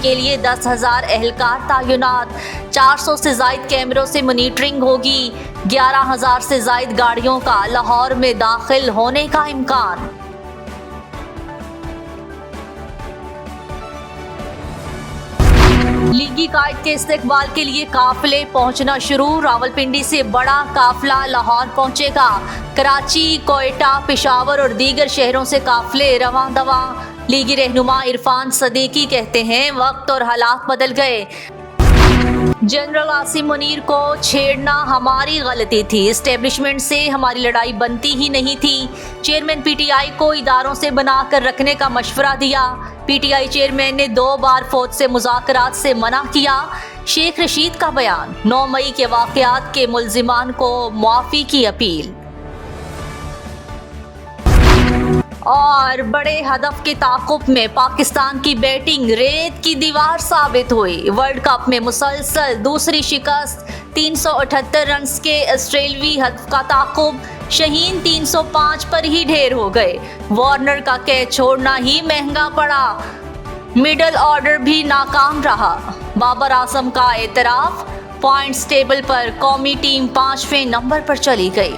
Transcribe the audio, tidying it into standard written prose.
के लिए 10,000 एहलकार तैनात, 400 से जायद कैमरों से मॉनिटरिंग होगी। 11,000 से जायद गाड़ियों का लाहौर में दाखिल होने का इम्कान। लीगी कायद के इस्तकबाल के लिए काफिले पहुंचना शुरू। रावलपिंडी से बड़ा काफिला लाहौर पहुंचेगा। कराची, कोयटा, पेशावर और दीगर शहरों से काफिले रवां दवा। लीगी रहनुमा इरफान सदीकी कहते हैं, वक्त और हालात बदल गए। जनरल आसिम मुनीर को छेड़ना हमारी गलती थी, एस्टेब्लिशमेंट से हमारी लड़ाई बनती ही नहीं थी। चेयरमैन पीटीआई को इदारों से बनाकर रखने का मशवरा दिया। पीटीआई चेयरमैन ने 2 बार फौज से मुज़ाकरात से मना किया। शेख रशीद का बयान, 9 मई के वाक़यात के मुल्ज़िमान को मुआफ़ी की अपील। और बड़े हदफ के ताक़ुब में पाकिस्तान की बैटिंग रेत की दीवार साबित हुई। वर्ल्ड कप में मुसलसल दूसरी शिकस्त। 378 रन के ऑस्ट्रेलवी हदफ का ताक़ुब। शहीन 305 पर ही ढेर हो गए। वार्नर का कैच छोड़ना ही महंगा पड़ा। मिडल ऑर्डर भी नाकाम रहा। बाबर आजम का एतराफ़, पॉइंट्स टेबल पर कौमी टीम 5वें नंबर पर चली गई।